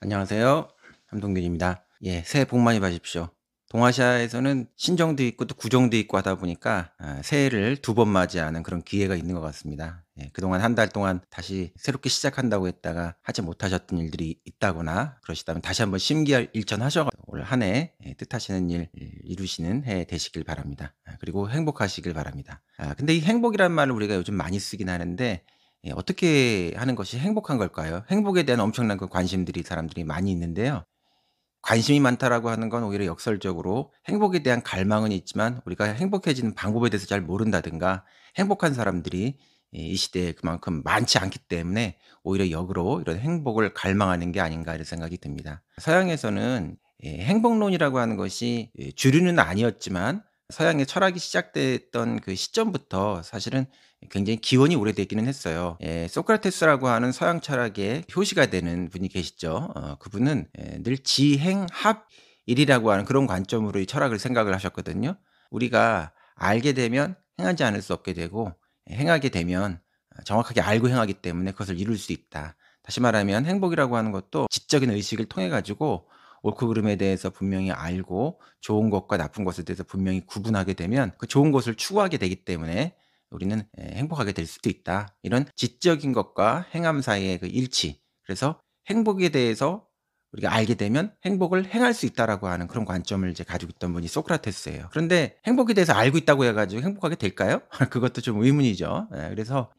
안녕하세요. 함동균입니다. 예, 새해 복 많이 받으십시오. 동아시아에서는 신정도 있고 또 구정도 있고 하다 보니까 새해를 두 번 맞이하는 그런 기회가 있는 것 같습니다. 예, 그동안 한 달 동안 다시 새롭게 시작한다고 했다가 하지 못하셨던 일들이 있다거나 그러시다면 다시 한번 심기일전하셔 올 한 해 뜻하시는 일 이루시는 해 되시길 바랍니다. 그리고 행복하시길 바랍니다. 근데 이 행복이라는 말을 우리가 요즘 많이 쓰긴 하는데 어떻게 하는 것이 행복한 걸까요? 행복에 대한 엄청난 그 관심들이 사람들이 많이 있는데요. 관심이 많다라고 하는 건 오히려 역설적으로 행복에 대한 갈망은 있지만 우리가 행복해지는 방법에 대해서 잘 모른다든가 행복한 사람들이 이 시대에 그만큼 많지 않기 때문에 오히려 역으로 이런 행복을 갈망하는 게 아닌가 이런 생각이 듭니다. 서양에서는 행복론이라고 하는 것이 주류는 아니었지만 서양의 철학이 시작됐던 그 시점부터 사실은 굉장히 기원이 오래되기는 했어요. 소크라테스라고 하는 서양 철학의 효시가 되는 분이 계시죠. 그분은 늘 지행합일이라고 하는 그런 관점으로 이 철학을 생각을 하셨거든요. 우리가 알게 되면 행하지 않을 수 없게 되고 행하게 되면 정확하게 알고 행하기 때문에 그것을 이룰 수 있다. 다시 말하면 행복이라고 하는 것도 지적인 의식을 통해 가지고 옳고 그름에 대해서 분명히 알고 좋은 것과 나쁜 것에 대해서 분명히 구분하게 되면 그 좋은 것을 추구하게 되기 때문에 우리는 행복하게 될 수도 있다. 이런 지적인 것과 행함 사이의 그 일치. 그래서 행복에 대해서 우리가 알게 되면 행복을 행할 수 있다라고 하는 그런 관점을 이제 가지고 있던 분이 소크라테스예요. 그런데 행복에 대해서 알고 있다고 해 가지고 행복하게 될까요? 그것도 좀 의문이죠. 그래서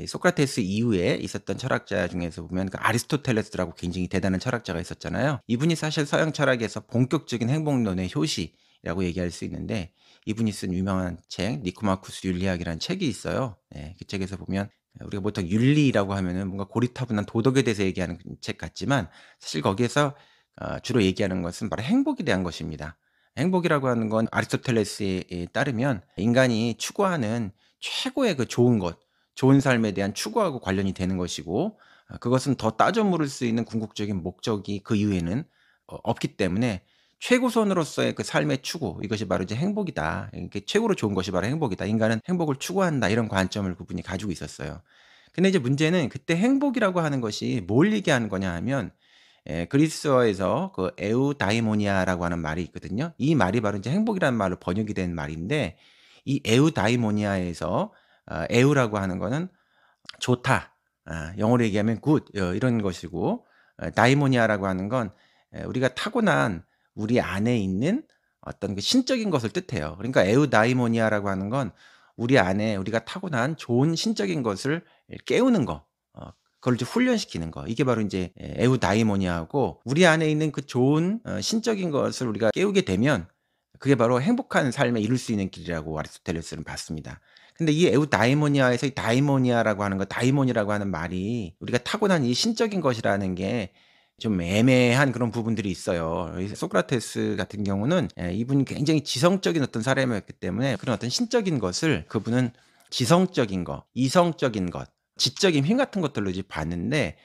소크라테스 이후에 있었던 철학자 중에서 보면 그 아리스토텔레스라고 굉장히 대단한 철학자가 있었잖아요. 이분이 사실 서양 철학에서 본격적인 행복론의 효시라고 얘기할 수 있는데 이분이 쓴 유명한 책 니코마쿠스 윤리학이라는 책이 있어요. 그 책에서 보면 우리가 보통 윤리라고 하면은 뭔가 고리타분한 도덕에 대해서 얘기하는 책 같지만 사실 거기에서 주로 얘기하는 것은 바로 행복에 대한 것입니다. 행복이라고 하는 건 아리스토텔레스에 따르면 인간이 추구하는 최고의 그 좋은 것, 좋은 삶에 대한 추구하고 관련이 되는 것이고 그것은 더 따져 물을 수 있는 궁극적인 목적이 그 이후에는 없기 때문에 최고선으로서의 그 삶의 추구 이것이 바로 이제 행복이다. 이게 최고로 좋은 것이 바로 행복이다. 인간은 행복을 추구한다. 이런 관점을 그분이 가지고 있었어요. 근데 이제 문제는 그때 행복이라고 하는 것이 뭘 얘기하는 거냐 하면 그리스어에서 그 에우다이모니아라고 하는 말이 있거든요. 이 말이 바로 이제 행복이라는 말로 번역이 된 말인데 이 에우다이모니아에서 에우라고 하는 거는 좋다. 영어로 얘기하면 good 이런 것이고 다이모니아라고 하는 건 우리가 타고난 우리 안에 있는 어떤 그 신적인 것을 뜻해요. 그러니까 에우다이모니아라고 하는 건 우리 안에 우리가 타고난 좋은 신적인 것을 깨우는 거. 그걸 이제 훈련시키는 거. 이게 바로 인제 에우다이모니아고 우리 안에 있는 그 좋은 신적인 것을 우리가 깨우게 되면 그게 바로 행복한 삶에 이룰 수 있는 길이라고 아리스토텔레스는 봤습니다. 근데 이 에우다이모니아에서 이 다이모니아라고 하는 거 다이몬이라고 하는 말이 우리가 타고난 이 신적인 것이라는 게 좀 애매한 그런 부분들이 있어요. 이 소크라테스 같은 경우는 이분이 굉장히 지성적인 어떤 사람이었기 때문에 그런 어떤 신적인 것을 그분은 지성적인 것, 이성적인 것, 지적인 힘 같은 것들로 이제 봤는데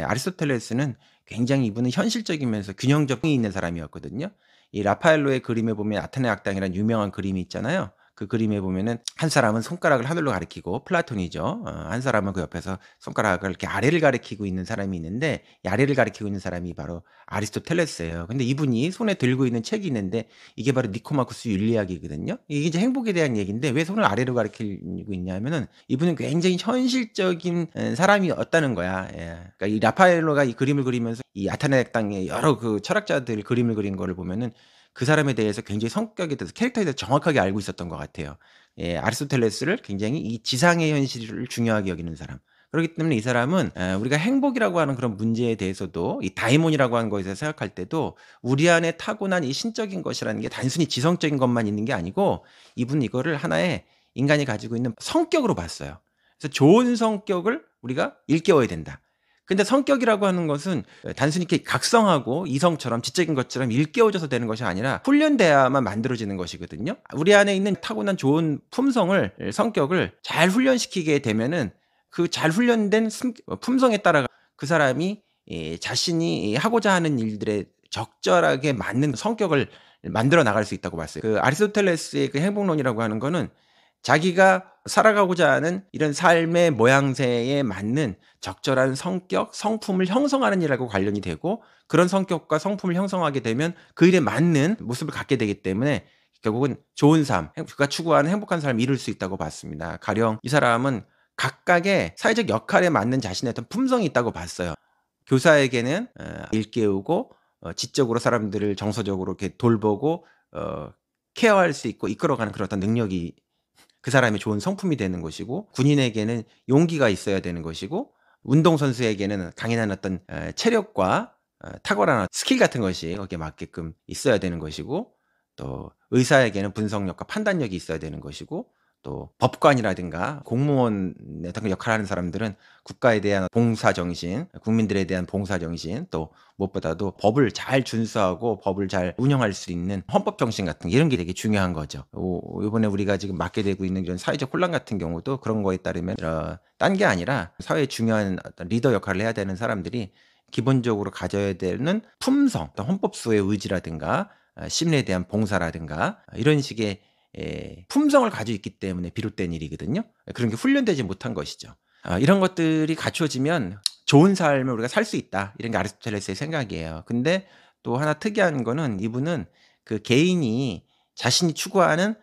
아리스토텔레스는 굉장히 이분은 현실적이면서 균형점이 있는 사람이었거든요. 이 라파엘로의 그림에 보면 아테네 악당이라는 유명한 그림이 있잖아요. 그 그림에 보면은 한 사람은 손가락을 하늘로 가리키고 플라톤이죠. 한 사람은 그 옆에서 손가락을 이렇게 아래를 가리키고 있는 사람이 있는데 이 아래를 가리키고 있는 사람이 바로 아리스토텔레스예요. 근데 이분이 손에 들고 있는 책이 있는데 이게 바로 니코마코스 윤리학이거든요. 이게 이제 행복에 대한 얘기인데 왜 손을 아래로 가리키고 있냐면은 이분은 굉장히 현실적인 사람이었다는 거야. 그러니까 이 라파엘로가 이 그림을 그리면서 이 아테네 악당의 여러 그 철학자들 그림을 그린 거를 보면은 그 사람에 대해서 굉장히 성격에 대해서 캐릭터에 대해서 정확하게 알고 있었던 것 같아요. 아리스토텔레스를 굉장히 이 지상의 현실을 중요하게 여기는 사람. 그렇기 때문에 이 사람은 우리가 행복이라고 하는 그런 문제에 대해서도 이 다이몬이라고 하는 것에 대해서 생각할 때도 우리 안에 타고난 이 신적인 것이라는 게 단순히 지성적인 것만 있는 게 아니고 이분은 이거를 하나의 인간이 가지고 있는 성격으로 봤어요. 그래서 좋은 성격을 우리가 일깨워야 된다. 근데 성격이라고 하는 것은 단순히 이렇게 각성하고 이성처럼 지적인 것처럼 일깨워져서 되는 것이 아니라 훈련돼야만 만들어지는 것이거든요. 우리 안에 있는 타고난 좋은 품성을 성격을 잘 훈련시키게 되면은 그 잘 훈련된 품성에 따라 그 사람이 자신이 하고자 하는 일들에 적절하게 맞는 성격을 만들어 나갈 수 있다고 봤어요. 그 아리스토텔레스의 그 행복론이라고 하는 거는 자기가 살아가고자 하는 이런 삶의 모양새에 맞는 적절한 성격, 성품을 형성하는 일하고 관련이 되고, 그런 성격과 성품을 형성하게 되면 그 일에 맞는 모습을 갖게 되기 때문에 결국은 좋은 삶, 그가 추구하는 행복한 삶을 이룰 수 있다고 봤습니다. 가령 이 사람은 각각의 사회적 역할에 맞는 자신의 어떤 품성이 있다고 봤어요. 교사에게는 일깨우고 지적으로 사람들을 정서적으로 이렇게 돌보고 케어할 수 있고 이끌어가는 그런 어떤 능력이 그 사람의 좋은 성품이 되는 것이고, 군인에게는 용기가 있어야 되는 것이고, 운동선수에게는 강인한 어떤 체력과 탁월한 스킬 같은 것이 거기에 맞게끔 있어야 되는 것이고, 또 의사에게는 분석력과 판단력이 있어야 되는 것이고, 또 법관이라든가 공무원의 어떤 역할을 하는 사람들은 국가에 대한 봉사정신, 국민들에 대한 봉사정신, 또 무엇보다도 법을 잘 준수하고 법을 잘 운영할 수 있는 헌법정신 같은 이런 게 되게 중요한 거죠. 이번에 우리가 지금 맞게 되고 있는 이런 사회적 혼란 같은 경우도 그런 거에 따르면 딴 게 아니라 사회에 중요한 어떤 리더 역할을 해야 되는 사람들이 기본적으로 가져야 되는 품성, 어떤 헌법소의 의지라든가 시민에 대한 봉사라든가 이런 식의 품성을 가지고 있기 때문에 비롯된 일이거든요. 그런 게 훈련되지 못한 것이죠. 이런 것들이 갖춰지면 좋은 삶을 우리가 살 수 있다, 이런 게 아리스토텔레스의 생각이에요. 근데 또 하나 특이한 거는 이분은 그 개인이 자신이 추구하는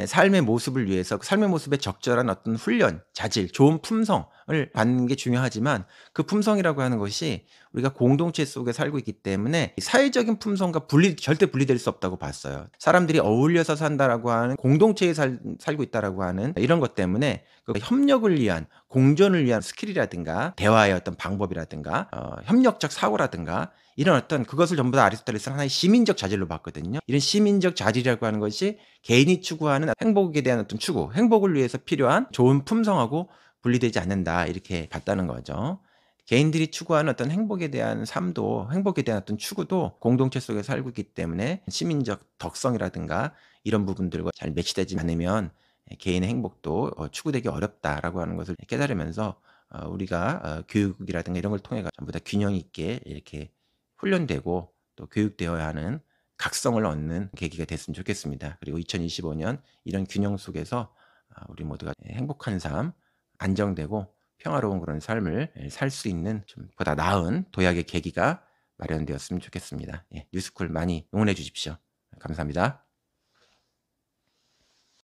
삶의 모습을 위해서 그 삶의 모습에 적절한 어떤 훈련, 자질, 좋은 품성을 받는 게 중요하지만, 그 품성이라고 하는 것이 우리가 공동체 속에 살고 있기 때문에 사회적인 품성과 절대 분리될 수 없다고 봤어요. 사람들이 어울려서 산다라고 하는, 공동체에 살고 있다라고 하는 이런 것 때문에 그 협력을 위한, 공존을 위한 스킬이라든가 대화의 어떤 방법이라든가 협력적 사고라든가 이런 어떤 그것을 전부 다 아리스토텔레스는 하나의 시민적 자질로 봤거든요. 이런 시민적 자질이라고 하는 것이 개인이 추구하는 행복에 대한 어떤 추구, 행복을 위해서 필요한 좋은 품성하고 분리되지 않는다, 이렇게 봤다는 거죠. 개인들이 추구하는 어떤 행복에 대한 삶도, 행복에 대한 어떤 추구도 공동체 속에 살고 있기 때문에 시민적 덕성이라든가 이런 부분들과 잘 매치되지 않으면 개인의 행복도 추구되기 어렵다라고 하는 것을 깨달으면서 우리가 교육이라든가 이런 걸 통해 전부 다 균형 있게 이렇게 훈련되고 또 교육되어야 하는 각성을 얻는 계기가 됐으면 좋겠습니다. 그리고 2025년 이런 균형 속에서 우리 모두가 행복한 삶, 안정되고 평화로운 그런 삶을 살 수 있는 좀 보다 나은 도약의 계기가 마련되었으면 좋겠습니다. 예, 뉴스쿨 많이 응원해 주십시오. 감사합니다.